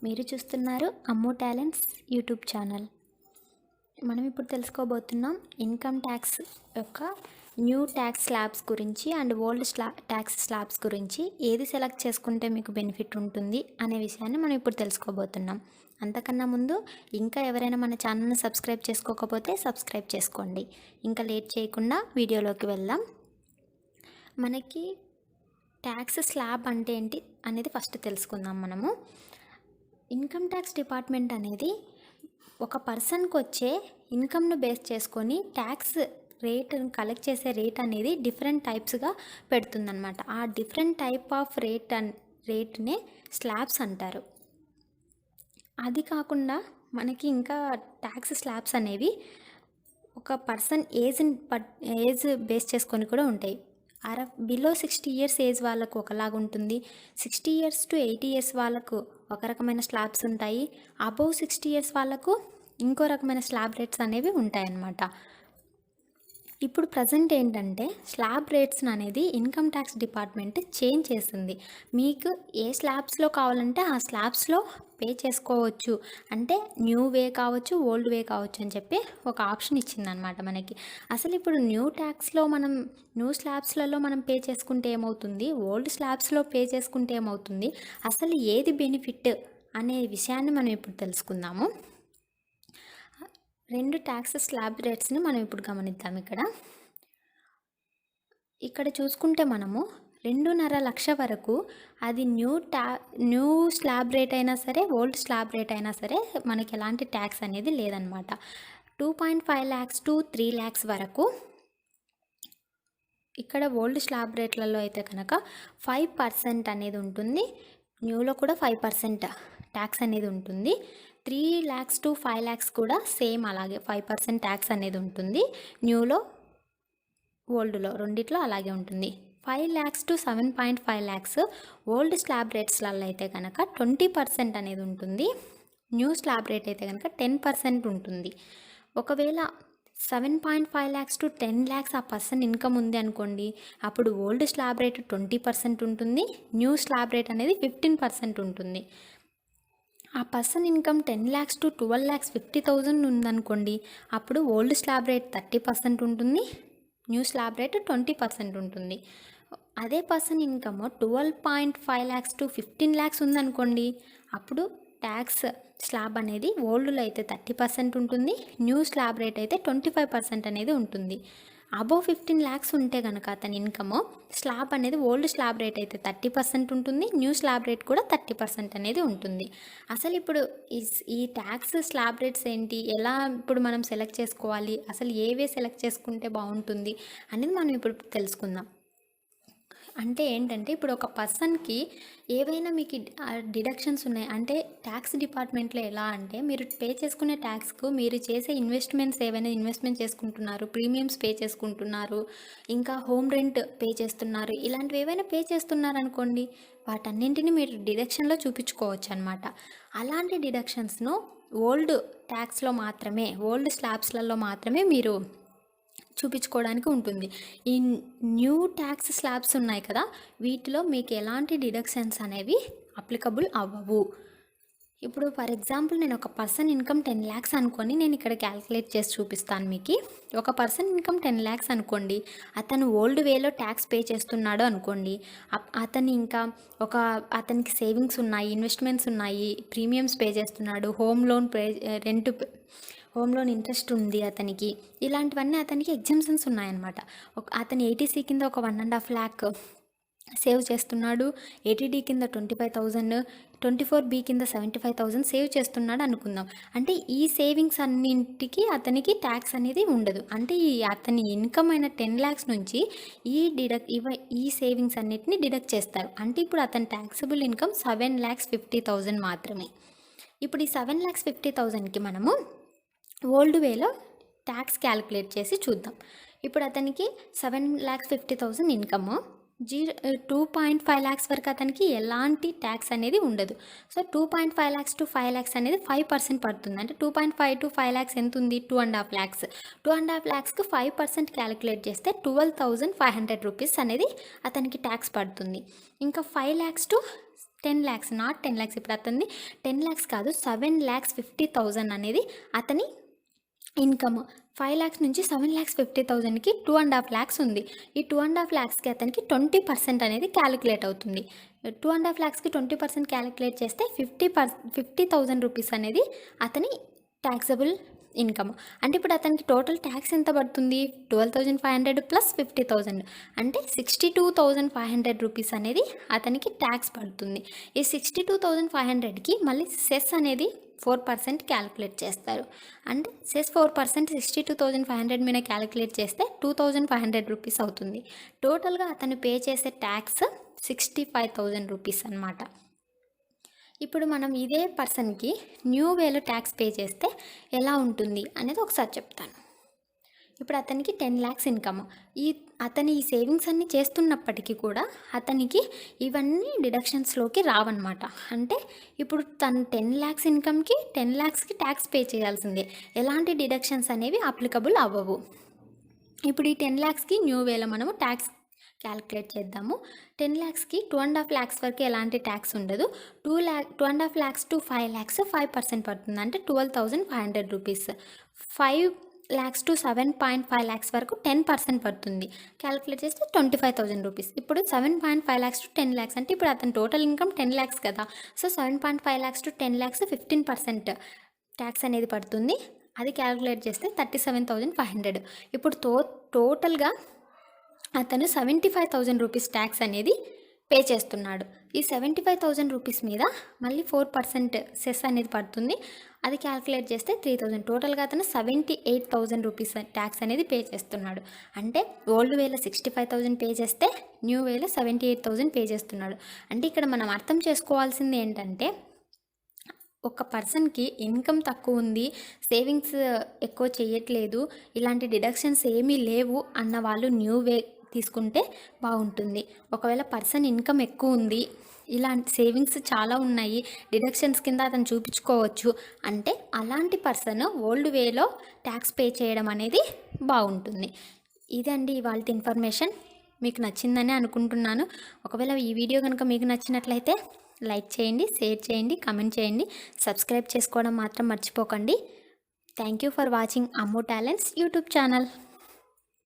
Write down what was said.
మీరు చూస్తున్నారు అమ్ము talents YouTube channel. మనం ఇప్పుడు తెలుసుకోబోతున్నాం ఇన్కమ్ ట్యాక్స్ యొక్క న్యూ ట్యాక్స్ స్లాబ్స్ గురించి అండ్ ఓల్డ్ ట్యాక్స్ స్లాబ్స్ గురించి ఏది సెలెక్ట్ చేసుకుంటే మీకు బెనిఫిట్ ఉంటుంది అనే విషయాన్ని మనం ఇప్పుడు తెలుసుకోబోతున్నాం. అంతకన్నా ముందు ఇంకా ఎవరైనా మన ఛానల్ని సబ్స్క్రైబ్ చేసుకోకపోతే సబ్స్క్రైబ్ చేసుకోండి. ఇంకా లేట్ చేయకుండా వీడియోలోకి వెళ్దాం. మనకి ట్యాక్స్ స్లాబ్ అంటే ఏంటి అనేది ఫస్ట్ తెలుసుకుందాం. మనము ఇన్కమ్ ట్యాక్స్ డిపార్ట్మెంట్ అనేది ఒక పర్సన్కి వచ్చే ఇన్కమ్ను బేస్ చేసుకొని ట్యాక్స్ రేట్ కలెక్ట్ చేసే రేట్ అనేది డిఫరెంట్ టైప్స్గా పెడుతుందన్నమాట. ఆ డిఫరెంట్ టైప్ ఆఫ్ రేట్నే స్లాబ్స్ అంటారు. అది కాకుండా మనకి ఇంకా ట్యాక్స్ స్లాబ్స్ అనేవి ఒక పర్సన్ ఏజ్ బేస్ చేసుకొని కూడా ఉంటాయి. బిలో 60 ఇయర్స్ ఏజ్ వాళ్ళకు ఒకలాగా ఉంటుంది. 60 ఇయర్స్ టు 80 ఇయర్స్ వాళ్ళకు ఒక రకమైన స్లాబ్స్ ఉంటాయి. అబౌవ్ 60 ఇయర్స్ వాళ్ళకు ఇంకో రకమైన స్లాబ్ రేట్స్ అనేవి ఉంటాయన్నమాట. ఇప్పుడు ప్రజెంట్ ఏంటంటే స్లాబ్ రేట్స్ అనేది ఇన్కమ్ ట్యాక్స్ డిపార్ట్మెంట్ చేంజ్ చేసింది. మీకు ఏ స్లాబ్స్లో కావాలంటే ఆ స్లాబ్స్లో పే చేసుకోవచ్చు. అంటే న్యూ వే కావచ్చు, ఓల్డ్ వే కావచ్చు అని చెప్పి ఒక ఆప్షన్ ఇచ్చిందనమాట మనకి. అసలు ఇప్పుడు న్యూ స్లాబ్స్లలో మనం పే చేసుకుంటే ఏమవుతుంది, ఓల్డ్ స్లాబ్స్లో పే చేసుకుంటే ఏమవుతుంది, అసలు ఏది బెనిఫిట్ అనే విషయాన్ని మనం ఇప్పుడు తెలుసుకుందాము. రెండు ట్యాక్స్ స్లాబ్ రేట్స్ని మనం ఇప్పుడు గమనిద్దాం. ఇక్కడ చూసుకుంటే మనము 2.5 లక్ష వరకు అది న్యూ స్లాబ్ రేట్ అయినా సరే, ఓల్డ్ స్లాబ్ రేట్ అయినా సరే మనకి ఎలాంటి ట్యాక్స్ అనేది లేదనమాట. 2.5 lakhs టు 3 lakhs వరకు ఇక్కడ ఓల్డ్ స్లాబ్ రేట్లలో అయితే కనుక 5% అనేది ఉంటుంది. న్యూలో కూడా 5% ట్యాక్స్ అనేది ఉంటుంది. 3 lakhs టు 5 lakhs కూడా సేమ్ అలాగే 5% ట్యాక్స్ అనేది ఉంటుంది. న్యూలో, ఓల్డ్లో రెండిట్లో అలాగే ఉంటుంది. 5 lakhs to 7.5 lakhs old slab రేట్స్లలో అయితే కనుక 20% అనేది ఉంటుంది. న్యూ స్లాబ్ రేట్ అయితే కనుక 10% ఉంటుంది. ఒకవేళ 7.5 lakhs టు 10 lakhs ఆ పర్సన్ ఇన్కమ్ ఉంది అనుకోండి, అప్పుడు ఓల్డ్ స్లాబ్ రేట్ 20% ఉంటుంది. న్యూ స్లాబ్ రేట్ అనేది 15% ఉంటుంది. ఆ పర్సన్ ఇన్కమ్ 10 lakhs టు 12,50,000 ఉందనుకోండి, అప్పుడు ఓల్డ్ స్లాబ్ రేట్ 30% ఉంటుంది. న్యూ స్లాబ్ రేట్ 20% ఉంటుంది. అదే person income 12.5 lakhs to 15 lakhs ఉందనుకోండి, అప్పుడు ట్యాక్స్ స్లాబ్ అనేది ఓల్డ్లో అయితే 30% ఉంటుంది. న్యూ స్లాబ్ రేట్ అయితే 25% అనేది ఉంటుంది. అబోవ్ 15 lakhs ఉంటే కనుక అతని ఇన్కమ్ స్లాబ్ అనేది ఓల్డ్ స్లాబ్ రేట్ అయితే 30% ఉంటుంది. న్యూ స్లాబ్ రేట్ కూడా 30% అనేది ఉంటుంది. అసలు ఇప్పుడు ఈ ట్యాక్స్ స్లాబ్ రేట్స్ ఏంటి, ఎలా ఇప్పుడు మనం సెలెక్ట్ చేసుకోవాలి, అసలు ఏవే సెలెక్ట్ చేసుకుంటే బాగుంటుంది అనేది మనం ఇప్పుడు తెలుసుకుందాం. అంటే ఏంటంటే ఇప్పుడు ఒక పర్సన్కి ఏవైనా మీకు డిడక్షన్స్ ఉన్నాయి అంటే ట్యాక్స్ డిపార్ట్మెంట్లో ఎలా అంటే మీరు పే చేసుకునే ట్యాక్స్కు మీరు చేసే ఇన్వెస్ట్మెంట్స్ ఏవైనా ఇన్వెస్ట్మెంట్ చేసుకుంటున్నారు, ప్రీమియమ్స్ పే చేసుకుంటున్నారు, ఇంకా హోమ్ రెంట్ పే చేస్తున్నారు, ఇలాంటివి ఏవైనా పే చేస్తున్నారు అనుకోండి, వాటన్నింటినీ మీరు డిడక్షన్లో చూపించుకోవచ్చు అనమాట. అలాంటి డిడక్షన్స్ను ఓల్డ్ ట్యాక్స్లో మాత్రమే, ఓల్డ్ స్లాబ్స్లలో మాత్రమే మీరు చూపించుకోవడానికి ఉంటుంది. ఈ న్యూ ట్యాక్స్ స్లాబ్స్ ఉన్నాయి కదా, వీటిలో మీకు ఎలాంటి డిడక్షన్స్ అనేవి అప్లికబుల్ అవ్వవు. ఇప్పుడు ఫర్ ఎగ్జాంపుల్ నేను ఒక పర్సన్ ఇన్కమ్ 10 lakhs అనుకొని నేను ఇక్కడ క్యాల్కులేట్ చేసి చూపిస్తాను మీకు. ఒక పర్సన్ ఇన్కమ్ 10 lakhs అనుకోండి, అతను ఓల్డ్ వేలో ట్యాక్స్ పే చేస్తున్నాడు అనుకోండి, అతనికి సేవింగ్స్ ఉన్నాయి, ఇన్వెస్ట్మెంట్స్ ఉన్నాయి, ప్రీమియమ్స్ పే చేస్తున్నాడు, హోమ్ లోన్ ఇంట్రెస్ట్ ఉంది అతనికి, ఇలాంటివన్నీ అతనికి ఎగ్జామ్షన్స్ ఉన్నాయన్నమాట. అతను 80C కింద ఒక 1.5 lakh సేవ్ చేస్తున్నాడు, 80D కింద 25,000, 24B కింద 75,000 సేవ్ చేస్తున్నాడు అనుకుందాం. అంటే ఈ సేవింగ్స్ అన్నింటికి అతనికి ట్యాక్స్ అనేది ఉండదు. అంటే అతని ఇన్కమ్ అయిన 10 lakhs నుంచి ఈ సేవింగ్స్ అన్నిటిని డిడక్ట్ చేస్తారు. అంటే ఇప్పుడు అతని ట్యాక్సబుల్ ఇన్కమ్ 7,50,000 మాత్రమే. ఇప్పుడు ఈ 7,50,000కి మనము ఓల్డ్ వేలో ట్యాక్స్ క్యాలిక్యులేట్ చేసి చూద్దాం. ఇప్పుడు అతనికి 7,50,000 ఇన్కమ్, 2.5 lakhs వరకు అతనికి ఎలాంటి ట్యాక్స్ అనేది ఉండదు. సో 2.5 lakhs టు 5 lakhs అనేది 5% పడుతుంది. అంటే 2.5 టు 5 lakhs ఎంత ఉంది, 2.5 lakhs. 2.5 lakhsకి 5% క్యాలిక్యులేట్ చేస్తే 12,500 రూపీస్ అనేది అతనికి ట్యాక్స్ పడుతుంది. ఇంకా 5 lakhs to 10 lakhs, not 10 lakhs. ఇప్పుడు అతనిది 10 lakhs కాదు, 7,50,000 అనేది అతని ఇన్కమ్. 5 lakhs నుంచి 7,50,000కి 2.5 lakhs ఉంది. ఈ 2.5 lakhsకి అతనికి 20% అనేది క్యాలిక్యులేట్ అవుతుంది. 2.5 lakhsకి 20% క్యాలిక్యులేట్ చేస్తే 50,000 రూపీస్ అనేది అతని ట్యాక్సబుల్ ఇన్కమ్. అంటే ఇప్పుడు అతనికి టోటల్ ట్యాక్స్ ఎంత పడుతుంది? 12,500 ప్లస్ 50,000 అంటే 62,500 రూపీస్ అనేది అతనికి ట్యాక్స్ పడుతుంది. ఈ 62,500కి మళ్ళీ సెస్ అనేది 4% క్యాలిక్యులేట్ చేస్తారు. అంటే సెస్ 4% 62,500 మీద క్యాలిక్యులేట్ చేస్తే 2,500 రూపీస్ అవుతుంది. టోటల్గా అతను పే చేసే ట్యాక్స్ 65,000 రూపీస్ అనమాట. ఇప్పుడు మనం ఇదే పర్సన్కి న్యూ వేలో ట్యాక్స్ పే చేస్తే ఎలా ఉంటుంది అనేది ఒకసారి చెప్తాను. ఇప్పుడు అతనికి 10 lakhs ఇన్కమ్. అతని ఈ సేవింగ్స్ అన్నీ చేస్తున్నప్పటికీ కూడా అతనికి ఇవన్నీ డిడక్షన్స్లోకి రావన్నమాట. అంటే ఇప్పుడు తను 10 lakhs ఇన్కమ్కి 10 lakhsకి ట్యాక్స్ పే చేయాల్సిందే. ఎలాంటి డిడక్షన్స్ అనేవి అప్లికబుల్ అవ్వవు. ఇప్పుడు ఈ 10 lakhsకి న్యూ వేలో మనము ట్యాక్స్ క్యాలిక్యులేట్ చేద్దాము. 10 lakhsకి 2.5 lakhs వరకు ఎలాంటి ట్యాక్స్ ఉండదు. 2.5 lakhs to 5 lakhs 5% పడుతుంది. అంటే 12,500 రూపీస్. 5 lakhs to 7.5 lakhs వరకు 10% పడుతుంది. క్యాలిక్యులేట్ చేస్తే 25,000 రూపీస్. ఇప్పుడు 7.5 lakhs to 10 lakhs అంటే ఇప్పుడు అతని టోటల్ ఇన్కమ్ 10 lakhs కదా. So 7.5 lakhs to 10 lakhs 15% tax అనేది పడుతుంది. అది క్యాలిక్యులేట్ చేస్తే 37,500. ఇప్పుడు టోటల్గా అతను 75,000 రూపీస్ ట్యాక్స్ అనేది పే చేస్తున్నాడు. ఈ 75,000 రూపీస్ మీద మళ్ళీ 4% సెస్ అనేది పడుతుంది. అది క్యాలిక్యులేట్ చేస్తే 3,000. టోటల్గా అతను 78,000 రూపీస్ ట్యాక్స్ అనేది పే చేస్తున్నాడు. అంటే ఓల్డ్ వేలో 65,000 పే చేస్తే న్యూ వేలో 78,000 పే చేస్తున్నాడు. అంటే ఇక్కడ మనం అర్థం చేసుకోవాల్సింది ఏంటంటే, ఒక పర్సన్కి ఇన్కమ్ తక్కువ ఉంది, సేవింగ్స్ ఎక్కువ చేయట్లేదు, ఇలాంటి డిడక్షన్స్ ఏమీ లేవు అన్న వాళ్ళు న్యూ వే తీసుకుంటే బాగుంటుంది. ఒకవేళ పర్సన్ ఇన్కమ్ ఎక్కువ ఉంది, ఇలాంటి సేవింగ్స్ చాలా ఉన్నాయి, డిడక్షన్స్ కింద అతను చూపించుకోవచ్చు అంటే అలాంటి పర్సన్ ఓల్డ్ వేలో ట్యాక్స్ పే చేయడం అనేది బాగుంటుంది. ఇదండి ఇవాళ ఇన్ఫర్మేషన్. మీకు నచ్చిందని అనుకుంటున్నాను. ఒకవేళ ఈ వీడియో కనుక మీకు నచ్చినట్లయితే లైక్ చేయండి, షేర్ చేయండి, కమెంట్ చేయండి, సబ్స్క్రైబ్ చేసుకోవడం మాత్రం మర్చిపోకండి. Thank you for watching Ammu talents YouTube channel.